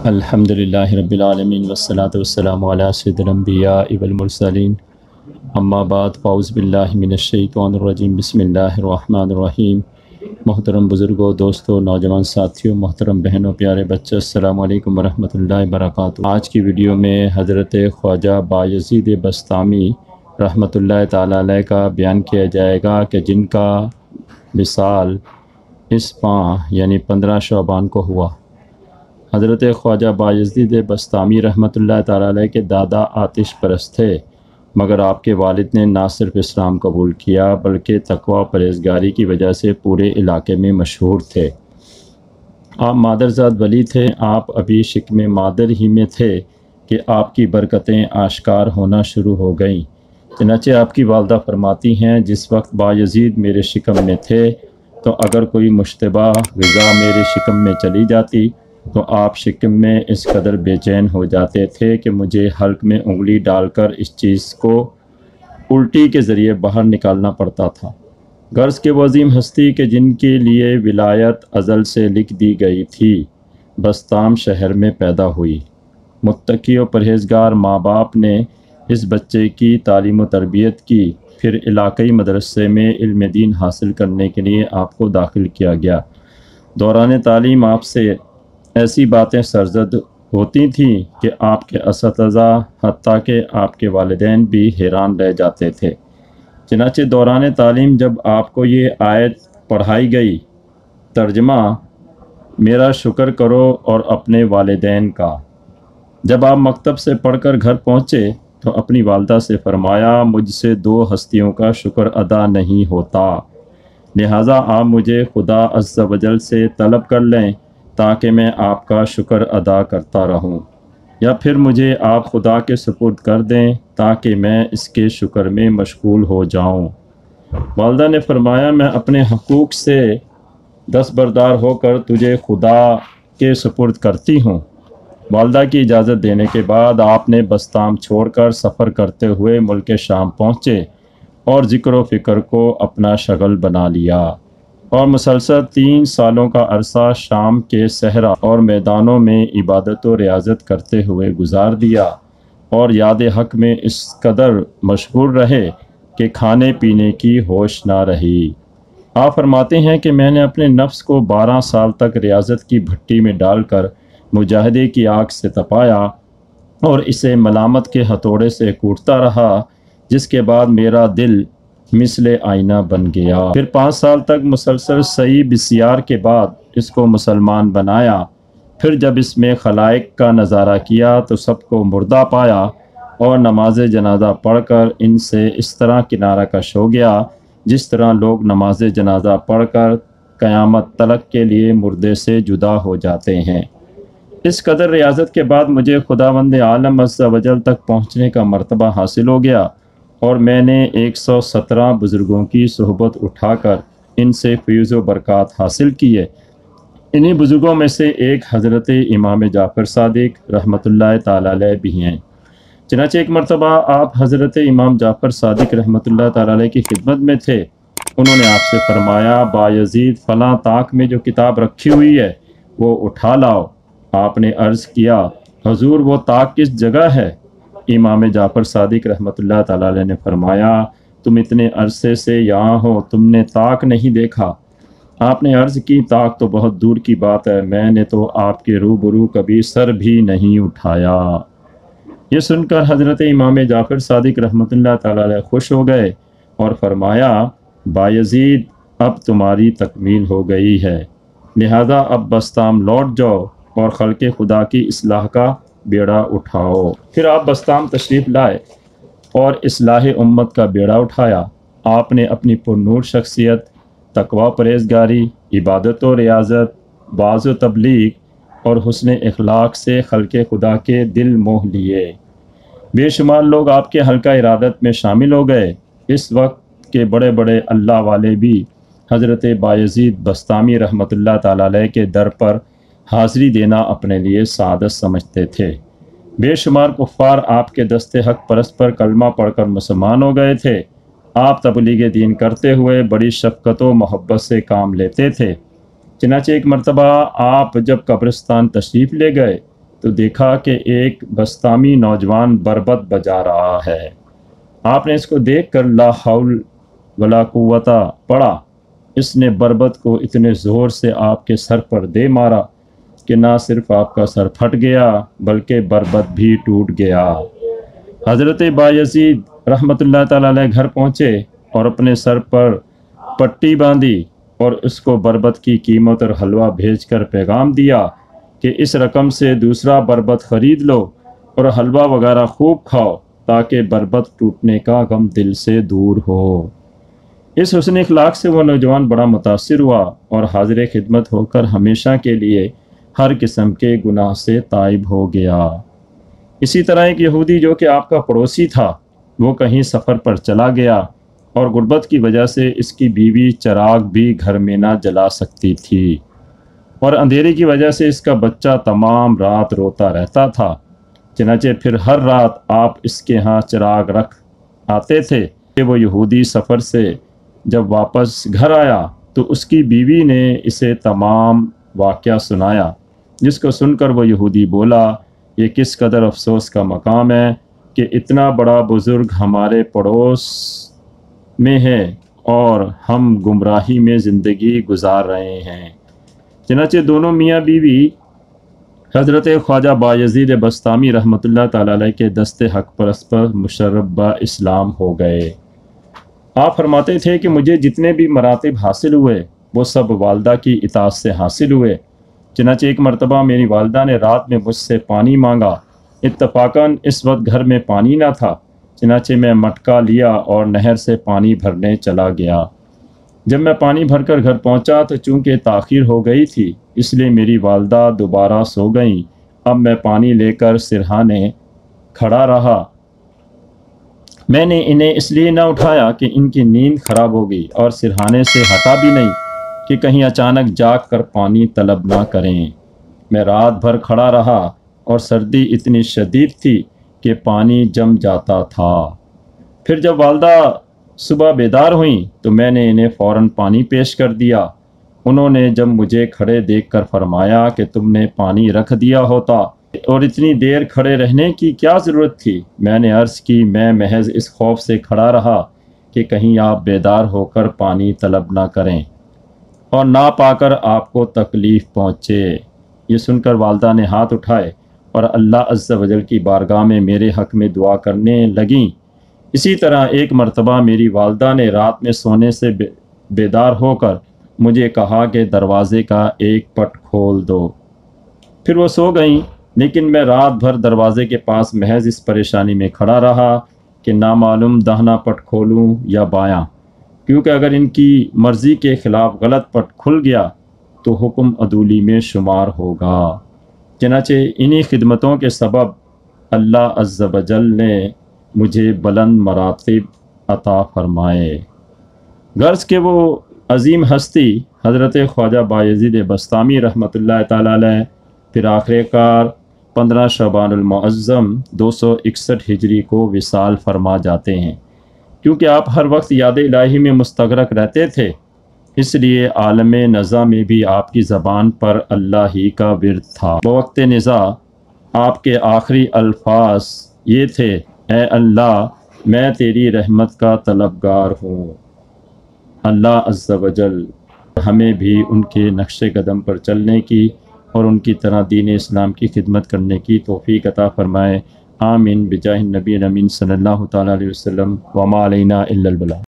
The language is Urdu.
الحمدللہ رب العالمین والصلاة والسلام علی سید الانبیاء والمرسلین اما بعد فاعوذ باللہ من الشیطان الرجیم بسم اللہ الرحمن الرحیم۔ محترم بزرگوں، دوستوں، نوجوان ساتھیوں، محترم بہنوں، پیارے بچے، السلام علیکم ورحمۃ اللہ وبرکاتہ۔ آج کی ویڈیو میں حضرت خواجہ بایزید بسطامی رحمۃ اللہ تعالیٰ علیہ کا بیان کیا جائے گا کہ جن کا وصال اس ماہ یعنی 15 شعبان کو ہوا۔ حضرت خواجہ بایزید بسطامی رحمۃ اللہ تعالیٰ علیہ کے دادا آتش پرست تھے، مگر آپ کے والد نے نہ صرف اسلام قبول کیا بلکہ تقوی و پرہیزگاری کی وجہ سے پورے علاقے میں مشہور تھے۔ آپ مادرزاد ولی تھے۔ آپ ابھی شکم مادر ہی میں تھے کہ آپ کی برکتیں آشکار ہونا شروع ہو گئیں۔ چنانچہ آپ کی والدہ فرماتی ہیں، جس وقت بایزید میرے شکم میں تھے تو اگر کوئی مشتبہ غذا میرے شکم میں چلی جاتی تو آپ شکم میں اس قدر بے چین ہو جاتے تھے کہ مجھے حلق میں انگلی ڈال کر اس چیز کو الٹی کے ذریعے باہر نکالنا پڑتا تھا۔ غرض کہ وہ عظیم ہستی کہ جن کے لیے ولایت ازل سے لکھ دی گئی تھی بسطام شہر میں پیدا ہوئی۔ متقی و پرہیزگار ماں باپ نے اس بچے کی تعلیم و تربیت کی، پھر علاقائی مدرسے میں علم دین حاصل کرنے کے لیے آپ کو داخل کیا گیا۔ دوران تعلیم آپ سے ایسی باتیں سرزد ہوتی تھیں کہ آپ کے اساتذہ حتیٰ کہ آپ کے والدین بھی حیران رہ جاتے تھے۔ چنانچہ دوران تعلیم جب آپ کو یہ آیت پڑھائی گئی، ترجمہ میرا شکر کرو اور اپنے والدین کا، جب آپ مکتب سے پڑھ کر گھر پہنچے تو اپنی والدہ سے فرمایا، مجھ سے 2 ہستیوں کا شکر ادا نہیں ہوتا، لہٰذا آپ مجھے خدا عز و جل سے طلب کر لیں تاکہ میں آپ کا شکر ادا کرتا رہوں، یا پھر مجھے آپ خدا کے سپرد کر دیں تاکہ میں اس کے شکر میں مشغول ہو جاؤں۔ والدہ نے فرمایا، میں اپنے حقوق سے دستبردار ہو کر تجھے خدا کے سپرد کرتی ہوں۔ والدہ کی اجازت دینے کے بعد آپ نے بسطام چھوڑ کر سفر کرتے ہوئے ملک شام پہنچے اور ذکر و فکر کو اپنا شغل بنا لیا، اور مسلسل 3 سالوں کا عرصہ شام کے صحرا اور میدانوں میں عبادت و ریاضت کرتے ہوئے گزار دیا، اور یاد حق میں اس قدر مشغول رہے کہ کھانے پینے کی ہوش نہ رہی۔ آپ فرماتے ہیں کہ میں نے اپنے نفس کو 12 سال تک ریاضت کی بھٹی میں ڈال کر مجاہدے کی آگ سے تپایا اور اسے ملامت کے ہتھوڑے سے کوٹتا رہا، جس کے بعد میرا دل مثل آئینہ بن گیا۔ پھر 5 سال تک مسلسل سعی بسیار کے بعد اس کو مسلمان بنایا۔ پھر جب اس میں خلائق کا نظارہ کیا تو سب کو مردہ پایا، اور نماز جنازہ پڑھ کر ان سے اس طرح کنارہ کش ہو گیا جس طرح لوگ نماز جنازہ پڑھ کر قیامت تلک کے لیے مردے سے جدا ہو جاتے ہیں۔ اس قدر ریاضت کے بعد مجھے خداوند عالم عز و جل تک پہنچنے کا مرتبہ حاصل ہو گیا، اور میں نے 117 بزرگوں کی صحبت اٹھا کر ان سے فیض و برکات حاصل کیے۔ انہی بزرگوں میں سے ایک حضرت امام جعفر صادق رحمۃ اللہ تعالیٰ علیہ بھی ہیں۔ چنانچہ ایک مرتبہ آپ حضرت امام جعفر صادق رحمۃ اللہ تعالیٰ علیہ کی خدمت میں تھے۔ انہوں نے آپ سے فرمایا، بایزید فلاں طاق میں جو کتاب رکھی ہوئی ہے وہ اٹھا لاؤ۔ آپ نے عرض کیا، حضور وہ طاق کس جگہ ہے؟ امام جعفر صادق رحمۃ اللہ تعالیٰ علیہ نے فرمایا، تم اتنے عرصے سے یہاں ہو، تم نے طاق نہیں دیکھا؟ آپ نے عرض کی، طاق تو بہت دور کی بات ہے، میں نے تو آپ کے روبرو کبھی سر بھی نہیں اٹھایا۔ یہ سن کر حضرت امام جعفر صادق رحمۃ اللہ تعالیٰ علیہ خوش ہو گئے اور فرمایا، بایزید اب تمہاری تکمیل ہو گئی ہے، لہذا اب بسطام لوٹ جاؤ اور خلق خدا کی اصلاح کا بیڑا اٹھاؤ۔ پھر آپ بسطام تشریف لائے اور اصلاح امت کا بیڑا اٹھایا۔ آپ نے اپنی پرنور شخصیت، تقوی پرہیزگاری، عبادت و ریاضت، واعظ و تبلیغ اور حسن اخلاق سے خلق خدا کے دل موہ لیے۔ بے شمار لوگ آپ کے حلقہ ارادت میں شامل ہو گئے۔ اس وقت کے بڑے بڑے اللہ والے بھی حضرت بایزید بسطامی رحمۃ اللہ تعالیٰ علیہ کے در پر حاضری دینا اپنے لیے سعادت سمجھتے تھے۔ بے شمار کفار آپ کے دست حق پرست پر کلمہ پڑھ کر مسلمان ہو گئے تھے۔ آپ تبلیغ دین کرتے ہوئے بڑی شفقت و محبت سے کام لیتے تھے۔ چنانچہ ایک مرتبہ آپ جب قبرستان تشریف لے گئے تو دیکھا کہ ایک بستامی نوجوان بربط بجا رہا ہے۔ آپ نے اس کو دیکھ کر لا حول ولا قوت پڑھا۔ اس نے بربط کو اتنے زور سے آپ کے سر پر دے مارا کہ نہ صرف آپ کا سر پھٹ گیا بلکہ بربط بھی ٹوٹ گیا۔ حضرت بایزید رحمۃ اللہ تعالیٰ علیہ گھر پہنچے اور اپنے سر پر پٹی باندھی اور اس کو بربط کی قیمت اور حلوہ بھیج کر پیغام دیا کہ اس رقم سے دوسرا بربط خرید لو اور حلوہ وغیرہ خوب کھاؤ تاکہ بربط ٹوٹنے کا غم دل سے دور ہو۔ اس حسن اخلاق سے وہ نوجوان بڑا متاثر ہوا اور حاضر خدمت ہو کر ہمیشہ کے لیے ہر قسم کے گناہ سے تائب ہو گیا۔ اسی طرح ایک یہودی جو کہ آپ کا پڑوسی تھا، وہ کہیں سفر پر چلا گیا اور غربت کی وجہ سے اس کی بیوی چراغ بھی گھر میں نہ جلا سکتی تھی اور اندھیرے کی وجہ سے اس کا بچہ تمام رات روتا رہتا تھا۔ چنانچہ پھر ہر رات آپ اس کے ہاں چراغ رکھ آتے تھے کہ وہ یہودی سفر سے جب واپس گھر آیا تو اس کی بیوی نے اسے تمام واقعہ سنایا، جس کو سن کر وہ یہودی بولا، یہ کس قدر افسوس کا مقام ہے کہ اتنا بڑا بزرگ ہمارے پڑوس میں ہے اور ہم گمراہی میں زندگی گزار رہے ہیں۔ چنانچہ دونوں میاں بیوی حضرت خواجہ بایزید بستامی رحمۃ اللہ تعالیٰ علیہ کے دست حق پرست پر مشرف با اسلام ہو گئے۔ آپ فرماتے تھے کہ مجھے جتنے بھی مراتب حاصل ہوئے وہ سب والدہ کی اطاعت سے حاصل ہوئے۔ چنانچہ ایک مرتبہ میری والدہ نے رات میں مجھ سے پانی مانگا۔ اتفاقاً اس وقت گھر میں پانی نہ تھا، چنانچہ میں مٹکا لیا اور نہر سے پانی بھرنے چلا گیا۔ جب میں پانی بھر کر گھر پہنچا تو چونکہ تاخیر ہو گئی تھی اس لیے میری والدہ دوبارہ سو گئیں۔ اب میں پانی لے کر سرہانے کھڑا رہا۔ میں نے انہیں اس لیے نہ اٹھایا کہ ان کی نیند خراب ہو گئی اور سرہانے سے ہٹا بھی نہیں کہ کہیں اچانک جاگ کر پانی طلب نہ کریں۔ میں رات بھر کھڑا رہا اور سردی اتنی شدید تھی کہ پانی جم جاتا تھا۔ پھر جب والدہ صبح بیدار ہوئیں تو میں نے انہیں فوراً پانی پیش کر دیا۔ انہوں نے جب مجھے کھڑے دیکھ کر فرمایا کہ تم نے پانی رکھ دیا ہوتا اور اتنی دیر کھڑے رہنے کی کیا ضرورت تھی؟ میں نے عرض کی میں محض اس خوف سے کھڑا رہا کہ کہیں آپ بیدار ہو کر پانی طلب نہ کریں اور نہ پا کر آپ کو تکلیف پہنچے۔ یہ سن کر والدہ نے ہاتھ اٹھائے اور اللہ عز و جل کی بارگاہ میں میرے حق میں دعا کرنے لگیں۔ اسی طرح ایک مرتبہ میری والدہ نے رات میں سونے سے بیدار ہو کر مجھے کہا کہ دروازے کا ایک پٹ کھول دو۔ پھر وہ سو گئیں، لیکن میں رات بھر دروازے کے پاس محض اس پریشانی میں کھڑا رہا کہ نامعلوم داہنا پٹ کھولوں یا بایاں، کیونکہ اگر ان کی مرضی کے خلاف غلط پٹ کھل گیا تو حکم عدولی میں شمار ہوگا۔ چنانچہ انہی خدمتوں کے سبب اللہ عز و جل نے مجھے بلند مراتب عطا فرمائے۔ غرض کہ وہ عظیم ہستی حضرت خواجہ بایزید بستامی رحمۃ اللہ تعالیٰ علیہ پھر آخر کار 15 شعبان المعظم 261 ہجری کو وصال فرما جاتے ہیں۔ کیونکہ آپ ہر وقت یاد الہی میں مستغرق رہتے تھے، اس لیے عالم نزا میں بھی آپ کی زبان پر اللہ ہی کا ورد تھا۔ بوقت نزا آپ کے آخری الفاظ یہ تھے، اے اللہ میں تیری رحمت کا طلبگار ہوں۔ اللہ عز و جل ہمیں بھی ان کے نقش قدم پر چلنے کی اور ان کی طرح دین اسلام کی خدمت کرنے کی توفیق عطا فرمائے۔ آمین بجاہ النبی امین صلی اللہ تعالیٰ علیہ وسلم وما علینا الا البلاغ۔